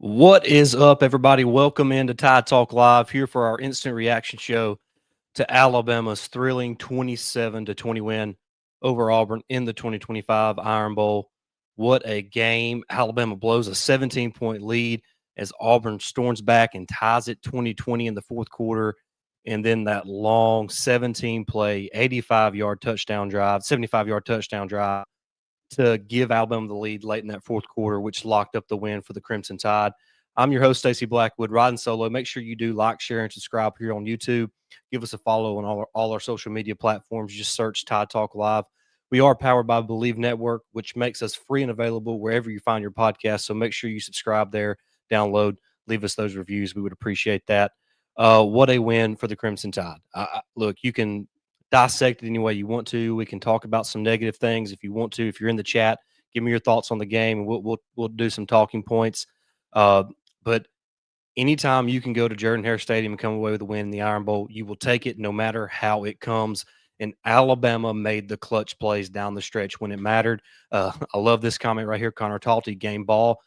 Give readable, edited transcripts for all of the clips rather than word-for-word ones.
What is up, everybody? Welcome into Tide Talk Live here for our instant reaction show to Alabama's thrilling 27-20 win over Auburn in the 2025 Iron Bowl. What a game. Alabama blows a 17-point lead as Auburn storms back and ties it 20-20 in the fourth quarter. And then that long 17 play, 85-yard touchdown drive, 75-yard touchdown drive to give Alabama the lead late in that fourth quarter, which locked up the win for the Crimson Tide. I'm your host, Stacey Blackwood, riding solo. Make sure you do like, share, and subscribe here on YouTube. Give us a follow on all our social media platforms. Just search Tide Talk Live. We are powered by Believe Network, which makes us free and available wherever you find your podcast. So make sure you subscribe there, download, leave us those reviews. We would appreciate that. What a win for the Crimson Tide. Look, you can dissect it any way you want to. We can talk about some negative things if you want to. If you're in the chat, give me your thoughts on the game, and we'll do some talking points. But anytime you can go to Jordan-Hare Stadium and come away with a win in the Iron Bowl, you will take it no matter how it comes. And Alabama made the clutch plays down the stretch when it mattered. I love this comment right here. Connor Talty, game ball.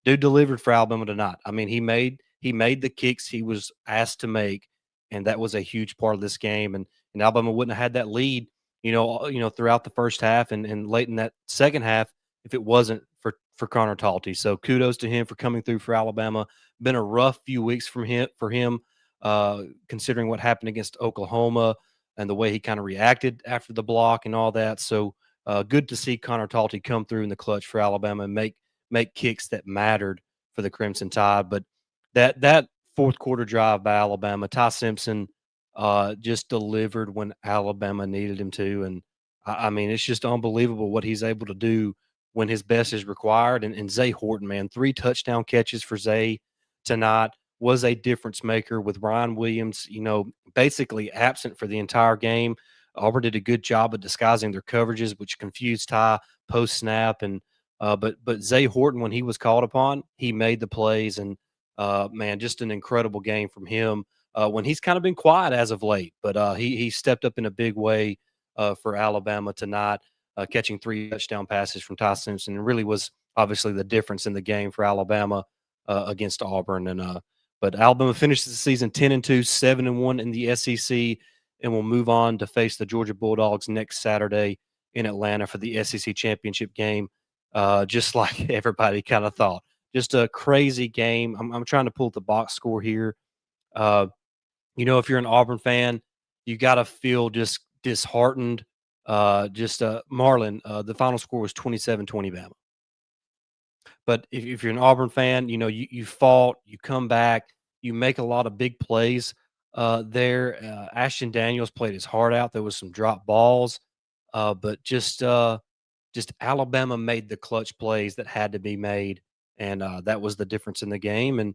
Dude delivered for Alabama tonight. I mean, he made the kicks he was asked to make, and that was a huge part of this game. And Alabama wouldn't have had that lead, throughout the first half and late in that second half if it wasn't for Connor Talty. So kudos to him for coming through for Alabama. Been a rough few weeks for him, considering what happened against Oklahoma and the way he kind of reacted after the block and all that. So good to see Connor Talty come through in the clutch for Alabama and make kicks that mattered for the Crimson Tide. But that fourth quarter drive by Alabama, Ty Simpson just delivered when Alabama needed him to. And I mean, it's just unbelievable what he's able to do when his best is required. And Zay Horton, man, 3 touchdown catches for Zay tonight, was a difference maker with Ryan Williams, basically absent for the entire game. Auburn did a good job of disguising their coverages, which confused Ty post snap. And but Zay Horton, when he was called upon, he made the plays. And man, just an incredible game from him. When he's kind of been quiet as of late, but he stepped up in a big way for Alabama tonight, catching 3 touchdown passes from Ty Simpson, and really was obviously the difference in the game for Alabama against Auburn. And but Alabama finishes the season 10-2, 7-1 in the SEC, and will move on to face the Georgia Bulldogs next Saturday in Atlanta for the SEC championship game. Just like everybody kind of thought, just a crazy game. I'm trying to pull up the box score here. If you're an Auburn fan, you got to feel just disheartened. Marlon, the final score was 27-20 Bama. But if you're an Auburn fan, you fought, you come back, you make a lot of big plays there. Ashton Daniels played his heart out. There was some drop balls, but just Alabama made the clutch plays that had to be made, and that was the difference in the game. And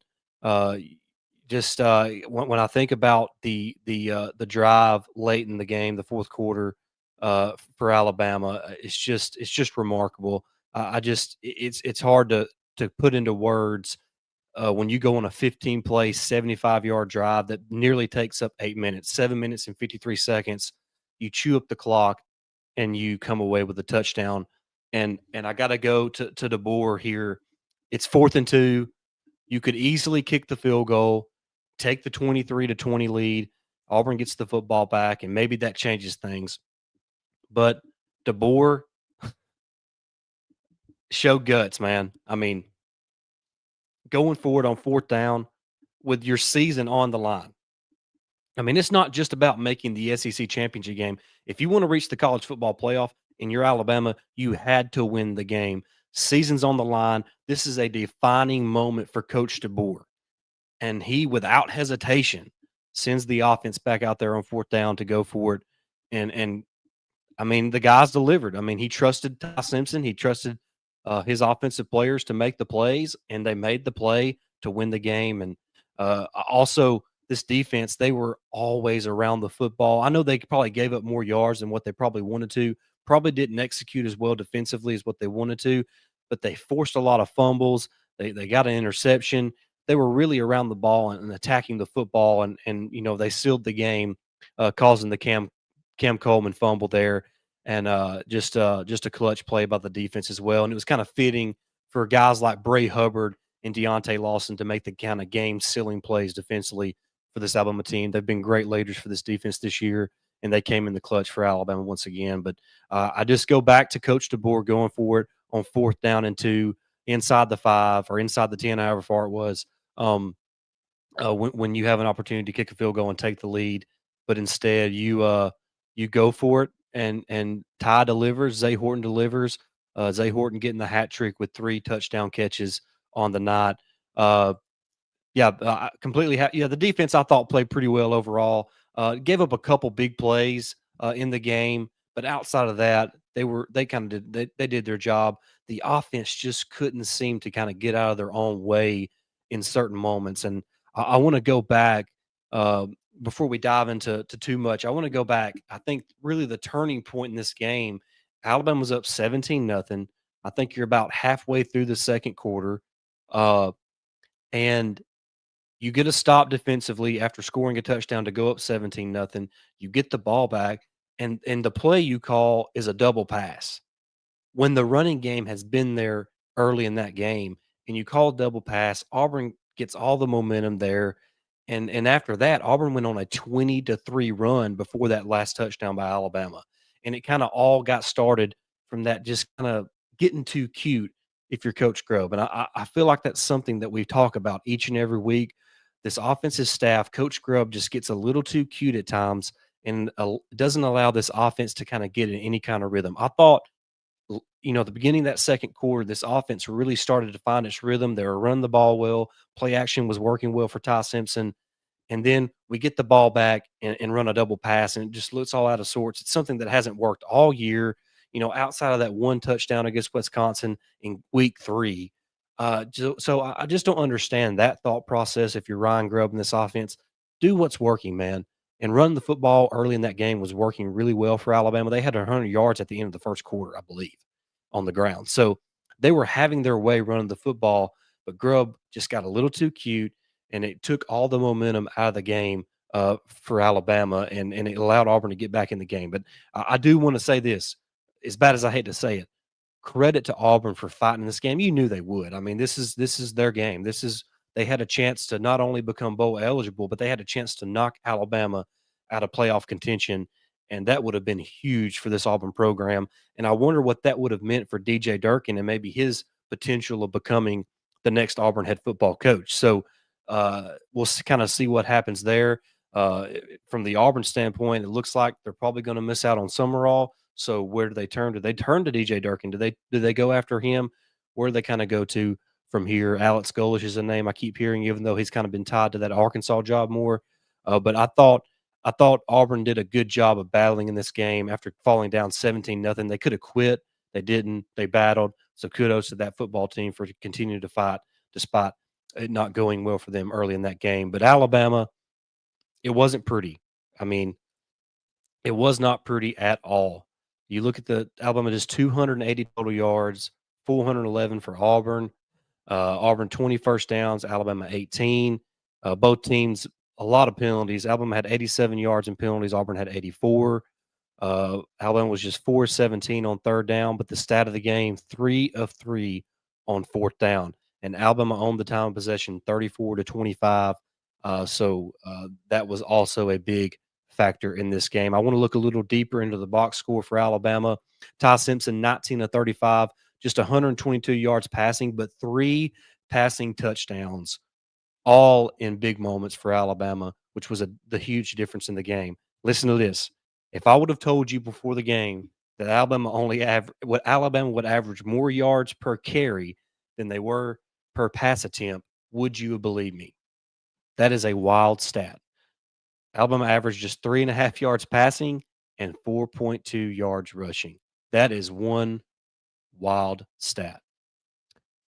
when I think about the drive late in the game, the fourth quarter for Alabama, it's just remarkable. It's hard to put into words when you go on a 15-play, 75-yard drive that nearly takes up 8 minutes, 7 minutes and 53 seconds. You chew up the clock and you come away with a touchdown. And I got to go to DeBoer here. It's 4th and 2. You could easily kick the field goal, take the 23-20 lead. Auburn gets the football back, and maybe that changes things. But DeBoer showed guts, man. I mean, going forward on 4th down with your season on the line. I mean, it's not just about making the SEC championship game. If you want to reach the college football playoff and you're Alabama, you had to win the game. Season's on the line. This is a defining moment for Coach DeBoer. And he, without hesitation, sends the offense back out there on 4th down to go for it. And I mean, the guys delivered. I mean, he trusted Ty Simpson. He trusted his offensive players to make the plays, and they made the play to win the game. And also, this defense, they were always around the football. I know they probably gave up more yards than what they probably wanted to, probably didn't execute as well defensively as what they wanted to, but they forced a lot of fumbles. They got an interception. They were really around the ball and attacking the football, and they sealed the game, causing the Cam Coleman fumble there, and just a clutch play by the defense as well. And it was kind of fitting for guys like Bray Hubbard and Deontay Lawson to make the kind of game sealing plays defensively for this Alabama team. They've been great leaders for this defense this year, and they came in the clutch for Alabama once again. But I just go back to Coach DeBoer going for it on 4th down and 2 inside the 5 or inside the 10, however far it was. When you have an opportunity to kick a field goal and take the lead, but instead you go for it, and Ty delivers, Zay Horton delivers. Zay Horton getting the hat trick with 3 touchdown catches on the night. Yeah, completely. Yeah, the defense I thought played pretty well overall. Gave up a couple big plays in the game, but outside of that, they kind of they did their job. The offense just couldn't seem to kind of get out of their own way in certain moments, and I want to go back uh, before we dive into too much. I want to go back. I think really the turning point in this game, Alabama was up 17-0. I think you're about halfway through the second quarter. Uh, and you get a stop defensively after scoring a touchdown to go up 17-0. You get the ball back, and the play you call is a double pass when the running game has been there early in that game, and you call a double pass. Auburn gets all the momentum there, and after that, Auburn went on a 20-3 run before that last touchdown by Alabama, and it kind of all got started from that, just kind of getting too cute if you're Coach Grove, and I feel like that's something that we talk about each and every week. This offensive staff, Coach Grubb just gets a little too cute at times, and doesn't allow this offense to kind of get in any kind of rhythm. I thought the beginning of that second quarter, this offense really started to find its rhythm. They were running the ball well. Play action was working well for Ty Simpson. And then we get the ball back and run a double pass, and it just looks all out of sorts. It's something that hasn't worked all year, outside of that one touchdown against Wisconsin in week 3. So I just don't understand that thought process. If you're Ryan Grubb in this offense, do what's working, man. And run the football early in that game was working really well for Alabama. They had 100 yards at the end of the first quarter, I believe, on the ground. So they were having their way running the football, but Grubb just got a little too cute, and it took all the momentum out of the game for Alabama, and it allowed Auburn to get back in the game. But I do want to say this, as bad as I hate to say it, credit to Auburn for fighting this game. You knew they would. I mean, this is their game. They had a chance to not only become bowl eligible, but they had a chance to knock Alabama out of playoff contention, and that would have been huge for this Auburn program. And I wonder what that would have meant for DJ Durkin and maybe his potential of becoming the next Auburn head football coach. So we'll kind of see what happens there. From the Auburn standpoint, it looks like they're probably going to miss out on Summerall. So where do they turn? Do they turn to DJ Durkin? Do they go after him? Where do they kind of go to from here? Alex Golish is a name I keep hearing, even though he's kind of been tied to that Arkansas job more. But I thought Auburn did a good job of battling in this game after falling down 17-0. They could have quit. They didn't. They battled. So kudos to that football team for continuing to fight despite it not going well for them early in that game. But Alabama, it wasn't pretty. I mean, it was not pretty at all. You look at the Alabama, just 280 total yards, 411 for Auburn. Auburn 20 first downs, Alabama 18. Both teams, a lot of penalties. Alabama had 87 yards in penalties, Auburn had 84. Alabama was just 4-17 on 3rd down, but the stat of the game, 3 of 3 on 4th down. And Alabama owned the time of possession 34-25. So that was also a big factor in this game. I want to look a little deeper into the box score for Alabama. Ty Simpson, 19 of 35, just 122 yards passing, but 3 passing touchdowns, all in big moments for Alabama, which was the huge difference in the game. Listen to this. If I would have told you before the game that Alabama would average more yards per carry than they were per pass attempt, would you have believed me? That is a wild stat. Alabama averaged just 3.5 yards passing and 4.2 yards rushing. That is one wild stat.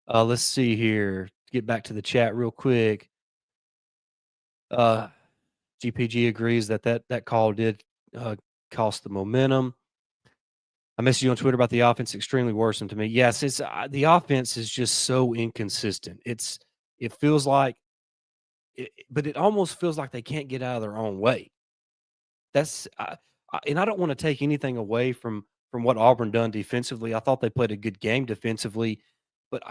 Let's see here. Get back to the chat real quick. GPG agrees that call did cost the momentum. I messaged you on Twitter about the offense extremely worrisome to me. Yes, it's the offense is just so inconsistent. It feels like, but it almost feels like they can't get out of their own way. And I don't want to take anything away from what Auburn done defensively. I thought they played a good game defensively, but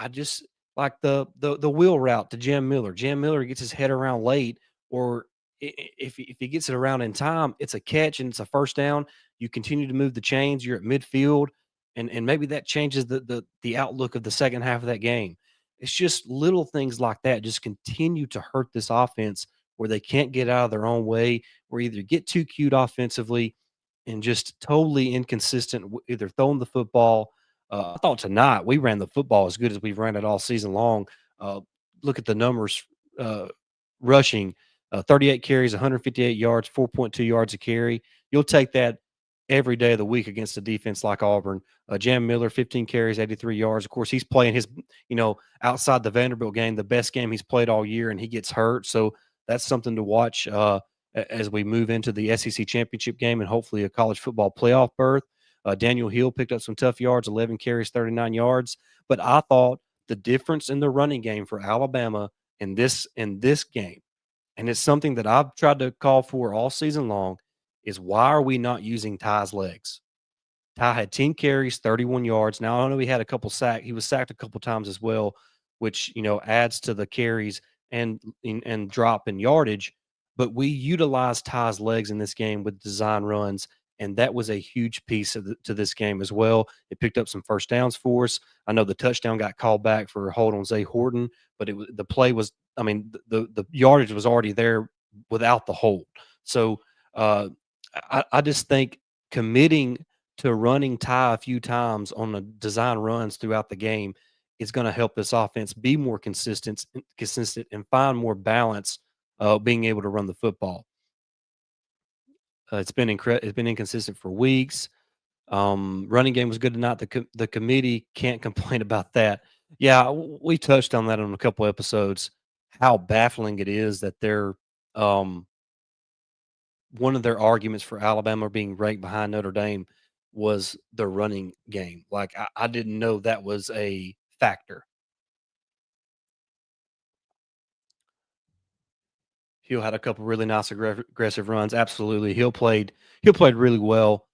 like the wheel route to Jam Miller. Jam Miller gets his head around late, or if he gets it around in time, it's a catch and it's a first down. You continue to move the chains. You're at midfield, and maybe that changes the outlook of the second half of that game. It's just little things like that just continue to hurt this offense where they can't get out of their own way, or either get too cute offensively and just totally inconsistent, either throwing the football. I thought tonight we ran the football as good as we've ran it all season long. Uh, Look at the numbers, uh, rushing 38 carries, 158 yards, 4.2 yards a carry. You'll take that every day of the week against a defense like Auburn. Jam Miller, 15 carries, 83 yards. Of course, he's playing his, outside the Vanderbilt game, the best game he's played all year, and he gets hurt. So that's something to watch as we move into the SEC championship game and hopefully a college football playoff berth. Daniel Hill picked up some tough yards, 11 carries, 39 yards. But I thought the difference in the running game for Alabama in this game, and it's something that I've tried to call for all season long, is why are we not using Ty's legs? Ty had 10 carries, 31 yards. Now I know he had a couple sack. He was sacked a couple times as well, which adds to the carries and drop in yardage. But we utilized Ty's legs in this game with design runs, and that was a huge piece to this game as well. It picked up some first downs for us. I know the touchdown got called back for a hold on Zay Horton, but the play was, I mean, the yardage was already there without the hold. So uh, I just think committing to running Ty a few times on the design runs throughout the game is going to help this offense be more consistent and find more balance, being able to run the football. It's been inconsistent for weeks. Running game was good tonight. The committee can't complain about that. Yeah, we touched on that on a couple episodes. How baffling it is that they're um, one of their arguments for Alabama being ranked behind Notre Dame was the running game. Like I didn't know that was a factor. Hill had a couple really nice aggressive runs. Absolutely, Hill played really well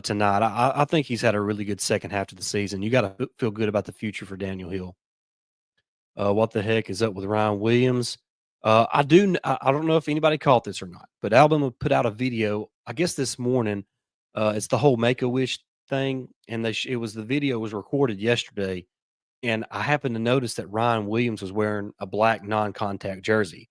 tonight. I think he's had a really good second half of the season. You got to feel good about the future for Daniel Hill. What the heck is up with Ryan Williams? I don't know if anybody caught this or not, but Alabama put out a video, I guess this morning. It's the whole Make a Wish thing, and it was the video was recorded yesterday, and I happened to notice that Ryan Williams was wearing a black non-contact jersey.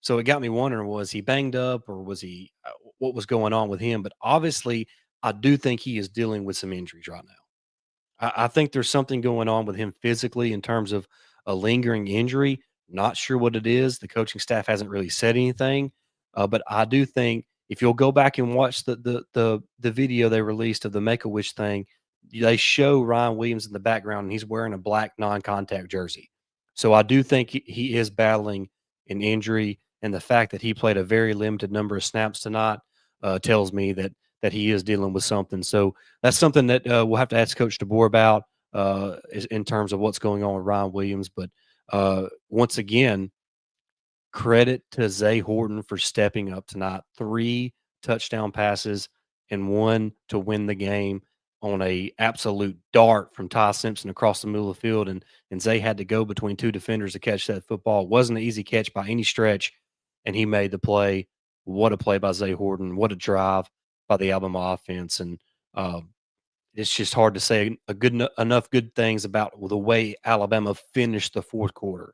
So it got me wondering, was he banged up or was he what was going on with him? But obviously, I do think he is dealing with some injuries right now. I think there's something going on with him physically in terms of a lingering injury. Not sure what it is. The coaching staff hasn't really said anything, but I do think if you'll go back and watch the video they released of the Make a Wish thing, they show Ryan Williams in the background and he's wearing a black non-contact jersey. So I do think he is battling an injury, and the fact that he played a very limited number of snaps tonight tells me that he is dealing with something. So that's something that we'll have to ask Coach DeBoer about in terms of what's going on with Ryan Williams. But once again, credit to Zay Horton for stepping up tonight. 3 touchdown passes and 1 to win the game on a absolute dart from Ty Simpson across the middle of the field, and Zay had to go between 2 defenders to catch that football. It wasn't an easy catch by any stretch, and he made the play. What a play by Zay Horton! What a drive by the Alabama offense, and it's just hard to say enough good things about the way Alabama finished the fourth quarter.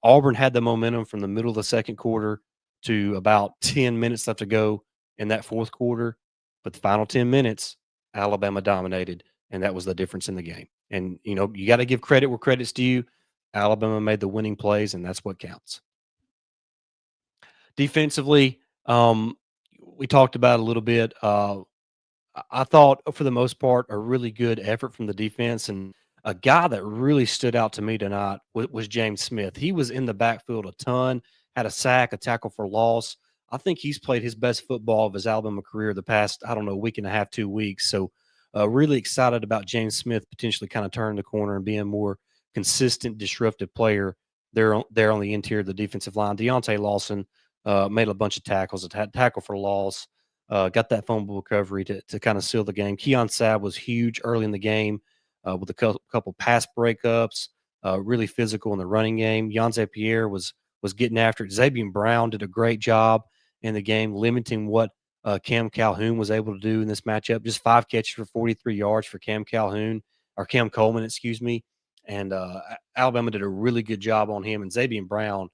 Auburn had the momentum from the middle of the second quarter to about 10 minutes left to go in that fourth quarter. But the final 10 minutes, Alabama dominated, and that was the difference in the game. And, you got to give credit where credit's due. Alabama made the winning plays, and that's what counts. Defensively, we talked about a little bit. I thought for the most part a really good effort from the defense, and a guy that really stood out to me tonight was James Smith. He was in the backfield a ton, had a sack, a tackle for loss. I think he's played his best football of his Alabama career the past, I don't know, week and a half, 2 weeks. So really excited about James Smith potentially kind of turning the corner and being a more consistent, disruptive player there on the interior of the defensive line. Deontay Lawson made a bunch of tackles, a tackle for loss, got that fumble recovery to kind of seal the game. Keon Sabb was huge early in the game with a couple pass breakups. really physical in the running game. Yonze Pierre was getting after it. Xavier Brown did a great job in the game, limiting what Cam Calhoun was able to do in this matchup. Just 5 catches for 43 yards for Cam Calhoun or Cam Coleman, excuse me. And Alabama did a really good job on him. And Xavier Brown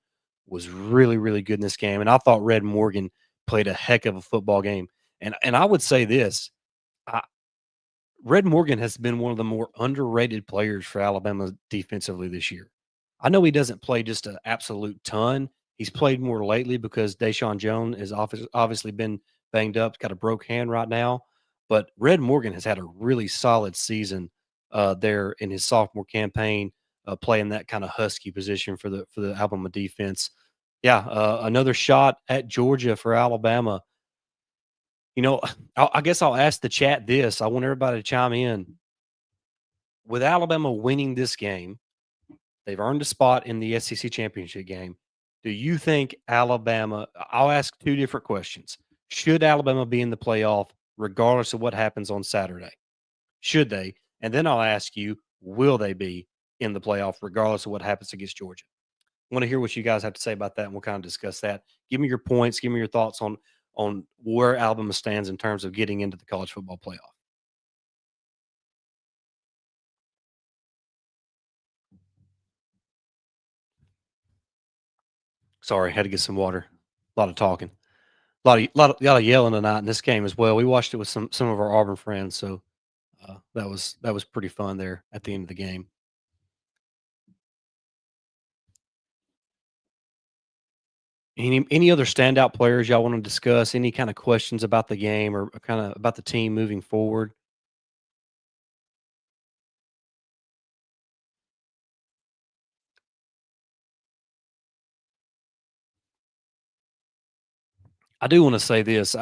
was really, really good in this game. And I thought Red Morgan played a heck of a football game. And I would say this, I, Red Morgan has been one of the more underrated players for Alabama defensively this year. I know he doesn't play just an absolute ton. He's played more lately because Deshaun Jones has obviously been banged up, got a broke hand right now. But Red Morgan has had a really solid season there in his sophomore campaign, playing that kind of husky position for the Alabama defense. Yeah, another shot at Georgia for Alabama. You know, I guess I'll ask the chat this. I want everybody to chime in. With Alabama winning this game, they've earned a spot in the SEC championship game. Do you think Alabama? I'll ask two different questions. Should Alabama be in the playoff regardless of what happens on Saturday? Should they? And then I'll ask you, will they be in the playoff regardless of what happens against Georgia? I want to hear what you guys have to say about that, and we'll kind of discuss that. Give me your points. Give me your thoughts on where Alabama stands in terms of getting into the college football playoff. Sorry, had to get some water. A lot of talking. A lot of yelling tonight in this game as well. We watched it with some of our Auburn friends, so that was pretty fun there at the end of the game. Any other standout players y'all want to discuss? Any kind of questions about the game or kind of about the team moving forward? I do want to say this.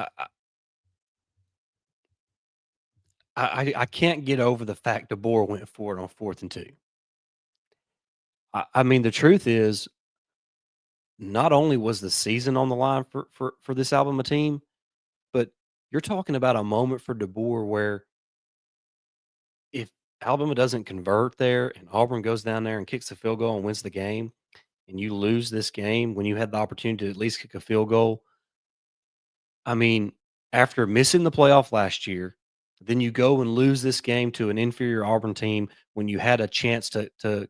I can't get over the fact DeBoer went for it on 4th and 2. I mean, the truth is, not only was the season on the line for this Alabama team, but you're talking about a moment for DeBoer where if Alabama doesn't convert there and Auburn goes down there and kicks a field goal and wins the game, and you lose this game when you had the opportunity to at least kick a field goal, I mean, after missing the playoff last year, then you go and lose this game to an inferior Auburn team when you had a chance to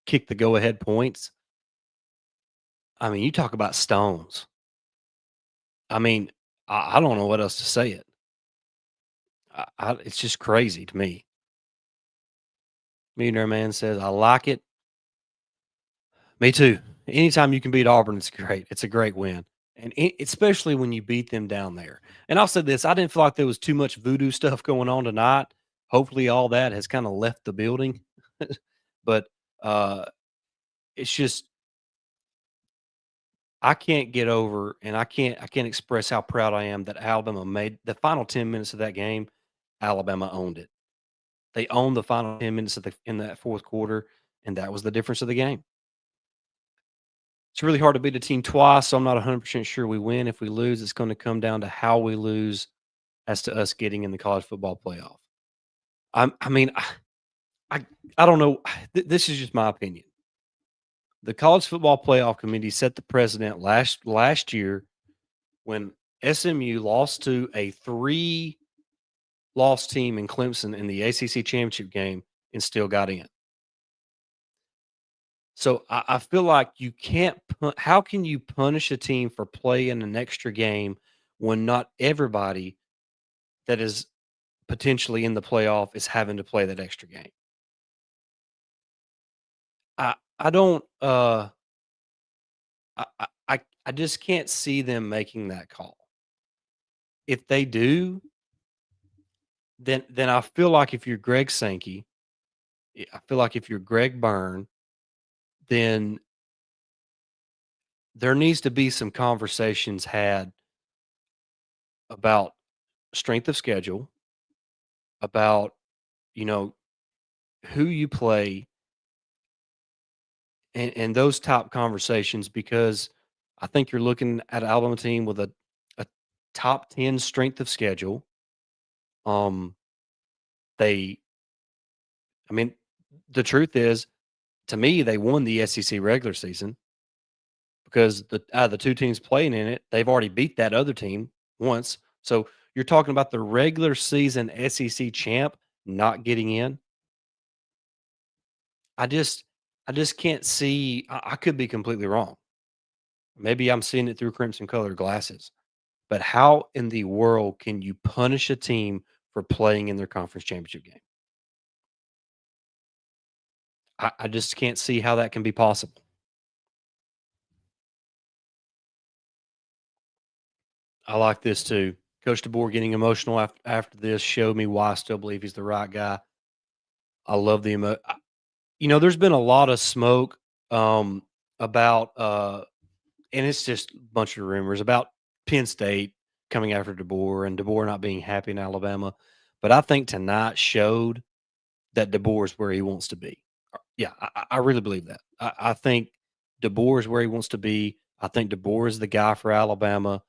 kick the go ahead points. I mean, you talk about stones. I mean, I don't know what else to say it. It's just crazy to me. Millionaire Man says, I like it. Me too. Anytime you can beat Auburn, it's great. It's a great win. And especially when you beat them down there. And I'll say this, I didn't feel like there was too much voodoo stuff going on tonight. Hopefully all that has kind of left the building. But uh it's just I can't get over and I can't express how proud I am that Alabama made the final 10 minutes of that game. Alabama owned it. They owned the final 10 minutes of in that fourth quarter, and that was the difference of the game. It's really hard to beat a team twice, so I'm not 100% sure we win. If we lose, it's going to come down to how we lose as to us getting in the college football playoff. I mean, I, I don't know. This is just my opinion. The college football playoff committee set the precedent last year when SMU lost to a 3-loss team in Clemson in the ACC championship game and still got in. So I feel like you can't. How can you punish a team for playing an extra game when not everybody that is potentially in the playoff is having to play that extra game? I don't. I just can't see them making that call. If they do, then I feel like if you're Greg Sankey, I feel like if you're Greg Byrne, then there needs to be some conversations had about strength of schedule, about you know who you play, and those top conversations because I think you're looking at an Alabama team with a top 10 strength of schedule. Um, they, I mean, the truth is To me, they won the SEC regular season because out of the 2 teams playing in it, they've already beat that other team once. So, you're talking about the regular season SEC champ not getting in. I just I just can't see. I could be completely wrong. Maybe I'm seeing it through crimson colored glasses. But how in the world can you punish a team for playing in their conference championship game? I just can't see how that can be possible. I like this too. Coach DeBoer getting emotional after this showed me why I still believe he's the right guy. I love the there's been a lot of smoke um, about and it's just a bunch of rumors about Penn State coming after DeBoer and DeBoer not being happy in Alabama. But I think tonight showed that DeBoer is where he wants to be. Yeah, I really believe that. I think DeBoer is where he wants to be. I think DeBoer is the guy for Alabama.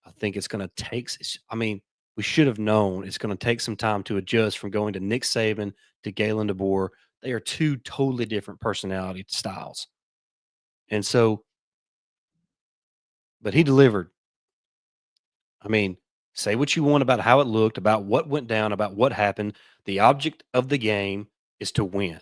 I think it's going to take. I mean, we should have known it's going to take some time to adjust from going to Nick Saban to Galen DeBoer. They are two totally different personality styles, and so, but he delivered. I mean, say what you want about how it looked, about what went down, about what happened. The object of the game is to win,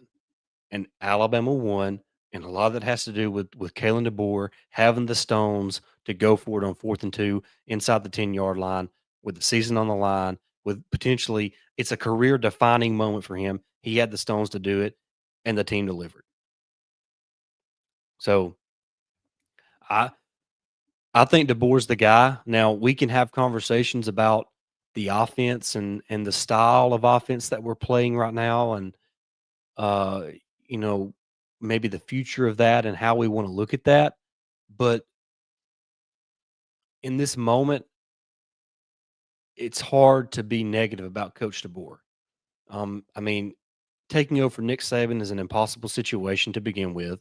and Alabama won. And a lot of that has to do with Kalen DeBoer having the stones to go for it on 4th and 2 inside the 10-yard line with the season on the line. With potentially, it's a career defining moment for him. He had the stones to do it, and the team delivered. So I I think DeBoer's the guy. Now we can have conversations about the offense and the style of offense that we're playing right now, and uh, you know maybe the future of that and how we want to look at that. But in this moment, it's hard to be negative about Coach DeBoer. I mean, taking over for Nick Saban is an impossible situation to begin with.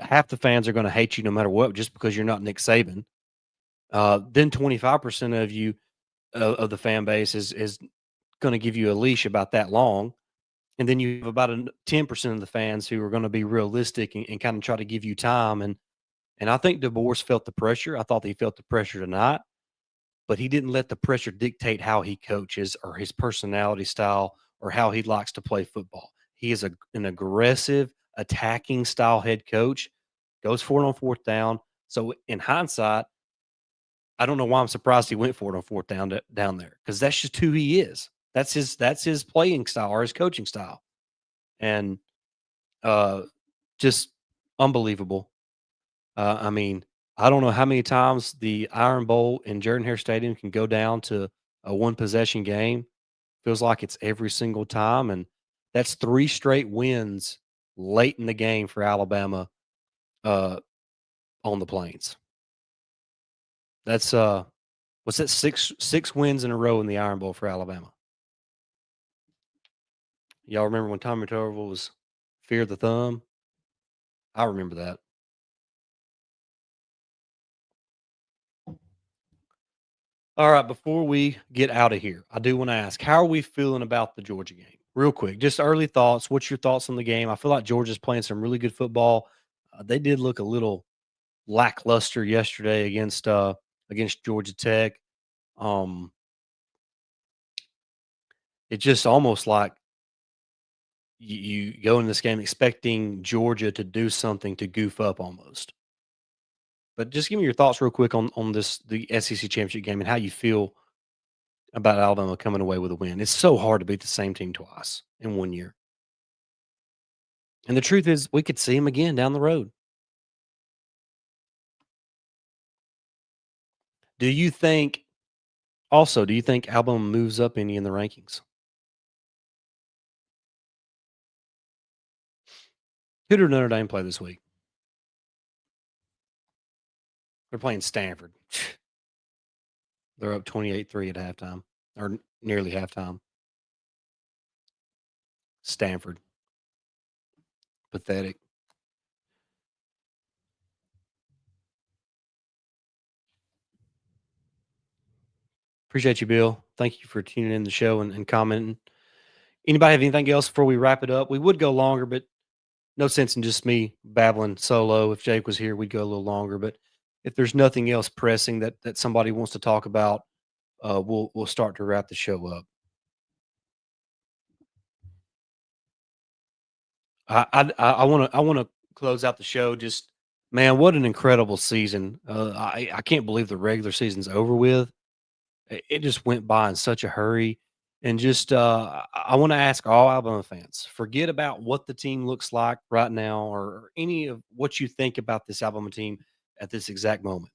Half the fans are going to hate you no matter what, just because you're not Nick Saban. Then 25% of you of the fan base is going to give you a leash about that long, and then you have about 10% of the fans who are going to be realistic and kind of try to give you time. And I think DeBoer's felt the pressure. I thought he felt the pressure tonight, but he didn't let the pressure dictate how he coaches or his personality style or how he likes to play football. He is an aggressive, attacking style head coach, goes for it on 4th down. So in hindsight, I don't know why I'm surprised he went for it on 4th down down there, because that's just who he is. That's his playing style or his coaching style, and uh, just unbelievable. I mean, I don't know how many times the Iron Bowl in Jordan Hare Stadium can go down to a one possession game. Feels like it's every single time, and that's 3 straight wins late in the game for Alabama uh, on the Plains. That's what's that, six wins in a row in the Iron Bowl for Alabama. Y'all remember when Tommy Turville was fear the thumb? I remember that. All right, before we get out of here, I do want to ask, how are we feeling about the Georgia game? Real quick, just early thoughts. What's your thoughts on the game? I feel like Georgia's playing some really good football. They did look a little lackluster yesterday against Georgia Tech. Um, it's just almost like you go in this game expecting Georgia to do something to goof up almost. But just give me your thoughts real quick on this the SEC championship game and how you feel about Alabama coming away with a win. It's so hard to beat the same team twice in 1 year. And the truth is, we could see them again down the road. Do you think do you think Alabama moves up any in the rankings? Who did Notre Dame play this week? They're playing Stanford. They're up 28-3 at halftime, or nearly halftime. Stanford. Pathetic. Appreciate you, Bill. Thank you for tuning in the show and commenting. Anybody have anything else before we wrap it up? We would go longer, but no sense in just me babbling solo. If Jake was here, we'd go a little longer. But if there's nothing else pressing that somebody wants to talk about, we'll start to wrap the show up. I want to close out the show. Just man, what an incredible season! I can't believe the regular season's over with. It just went by in such a hurry. And just, I want to ask all Alabama fans, forget about what the team looks like right now or any of what you think about this Alabama team at this exact moment.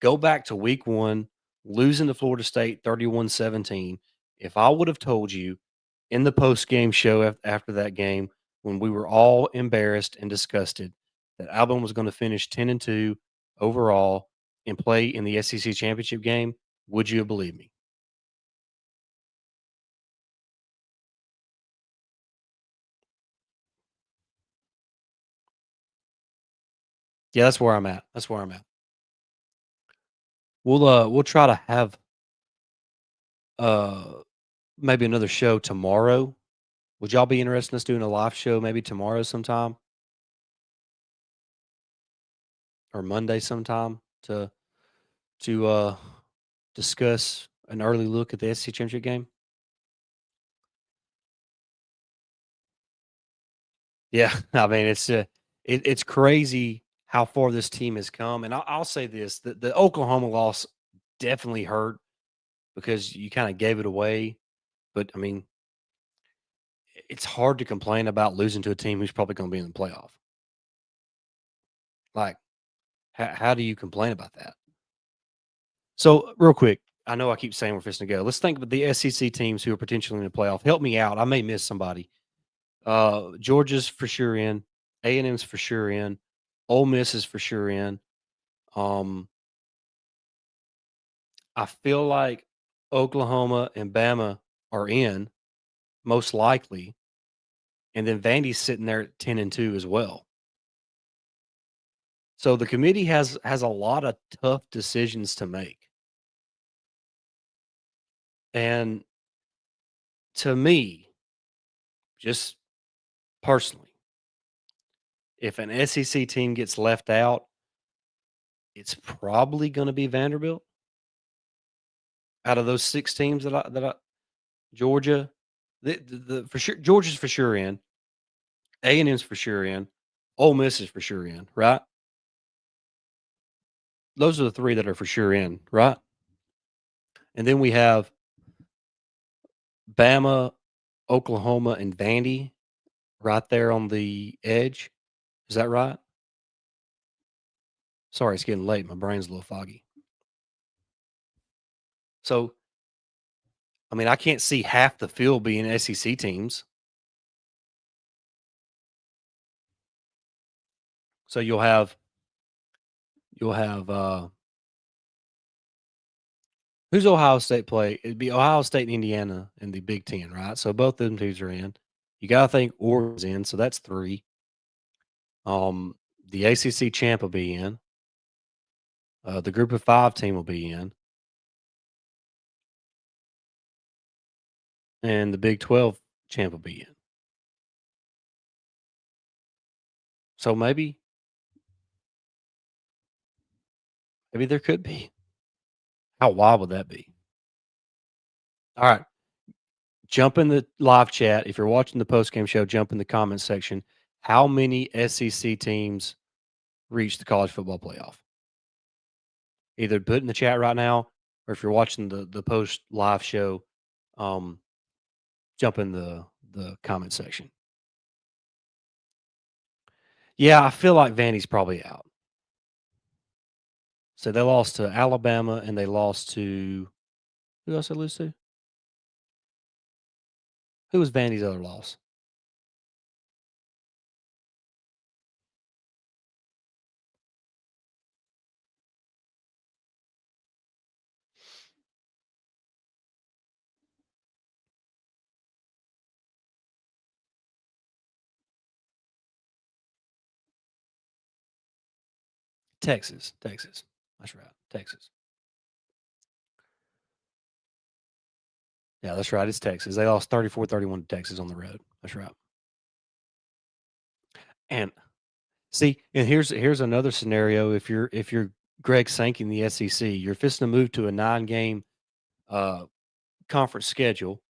Go back to week one, losing to Florida State 31-17. If I would have told you in the post game show after that game, when we were all embarrassed and disgusted, that Alabama was going to finish 10-2 overall and play in the SEC championship game, would you have believed me? Yeah, that's where I'm at. That's where I'm at. We'll try to have uh maybe another show tomorrow. Would y'all be interested in us doing a live show maybe tomorrow sometime or Monday sometime to discuss an early look at the SEC championship game? Yeah, I mean it's crazy how far this team has come, and I'll say this: the Oklahoma loss definitely hurt because you kind of gave it away. But I mean, it's hard to complain about losing to a team who's probably going to be in the playoff. Like, how do you complain about that? So, real quick, I know I keep saying we're fixing to go. Let's think about the SEC teams who are potentially in the playoff. Help me out. I may miss somebody. Georgia's for sure in. A&M's for sure in. Ole Miss is for sure in. Um, I feel like Oklahoma and Bama are in most likely, and then Vandy's sitting there at 10-2 as well. So the committee has a lot of tough decisions to make. And to me, just personally, if an SEC team gets left out, it's probably going to be Vanderbilt out of those 6 teams that I Georgia, the for sure Georgia's for sure in, A&M's for sure in, Ole Miss is for sure in, right? Those are the 3 that are for sure in, right? And then we have Bama, Oklahoma, and Vandy right there on the edge. Is that right? Sorry, it's getting late. My brain's a little foggy. So, I mean, I can't see half the field being SEC teams. So you'll have who's Ohio State play? It'd be Ohio State and Indiana in the Big Ten, right? So both of them teams are in. You gotta think Oregon's in, so that's 3. The ACC champ will be in. The Group of 5 team will be in, and the Big 12 champ will be in. So maybe there could be. How wild would that be? All right. Jump in the live chat. If you're watching the post game show, jump in the comment section. How many SEC teams reach the college football playoff? Either put in the chat right now, or if you're watching the post live show, um, jump in the comment section. Yeah, I feel like Vandy's probably out. So they lost to Alabama and they lost to who else they lose to? Who was Vandy's other loss? Texas. Texas. That's right. Texas. Yeah, that's right. It's Texas. They lost 34-31 to Texas on the road. That's right. And see, and here's another scenario. If you're Greg Sankey in the SEC, you're fixing to move to a 9 game uh, conference schedule.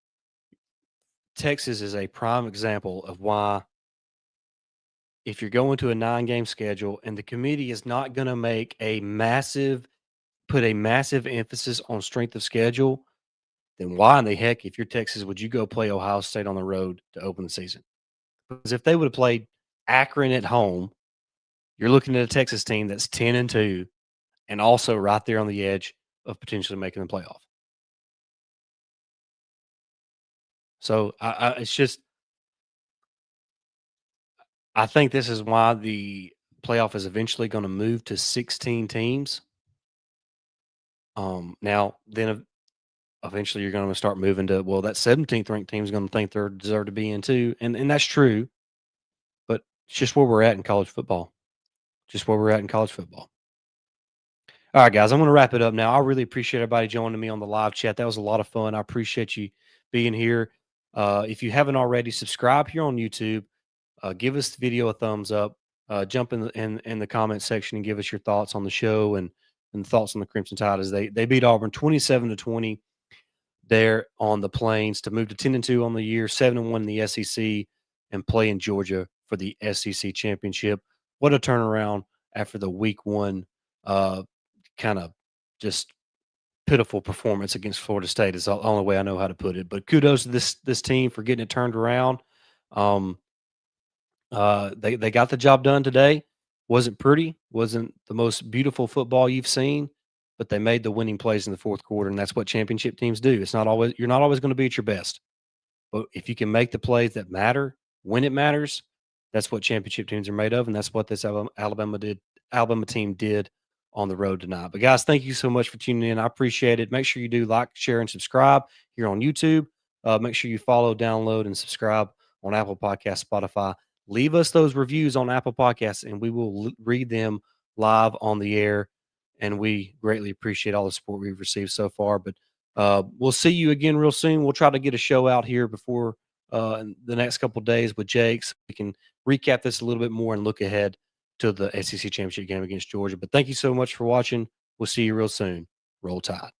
Texas is a prime example of why, if you're going to a 9 game schedule and the committee is not going to make a massive put a massive emphasis on strength of schedule, then why in the heck, if you're Texas, would you go play Ohio State on the road to open the season? Because if they would have played Akron at home, you're looking at a Texas team that's 10-2 and also right there on the edge of potentially making the playoff. So it's just, I think this is why the playoff is eventually going to move to 16 teams. Now then eventually you're going to start moving to, well, that 17th ranked team is going to think they deserve to be in too, and that's true. But it's just where we're at in college football. Just where we're at in college football. All right, guys, I'm going to wrap it up now. I really appreciate everybody joining me on the live chat. That was a lot of fun. I appreciate you being here. If you haven't already, subscribe here on YouTube. Give us the video a thumbs up. Jump in the comment section and give us your thoughts on the show and thoughts on the Crimson Tide as they beat Auburn 27-20 there on the Plains to move to 10-2 on the year, 7-1 in the SEC, and play in Georgia for the SEC championship. What a turnaround after the week one kind of just pitiful performance against Florida State is the only way I know how to put it. But kudos to this team for getting it turned around. Um, they got the job done today. Wasn't pretty, wasn't the most beautiful football you've seen, but they made the winning plays in the fourth quarter, and that's what championship teams do. It's not always You're not always going to be at your best, but if you can make the plays that matter when it matters, that's what championship teams are made of, and that's what this Alabama team did on the road tonight. But guys, thank you so much for tuning in. I appreciate it. Make sure you do like, share, and subscribe here on YouTube. Make sure you follow, download, and subscribe on Apple Podcasts, Spotify. Leave us those reviews on Apple Podcasts, and we will read them live on the air. And we greatly appreciate all the support we've received so far. But we'll see you again real soon. We'll try to get a show out here before in the next couple of days with Jake, so we can recap this a little bit more and look ahead to the SEC championship game against Georgia. But thank you so much for watching. We'll see you real soon. Roll Tide.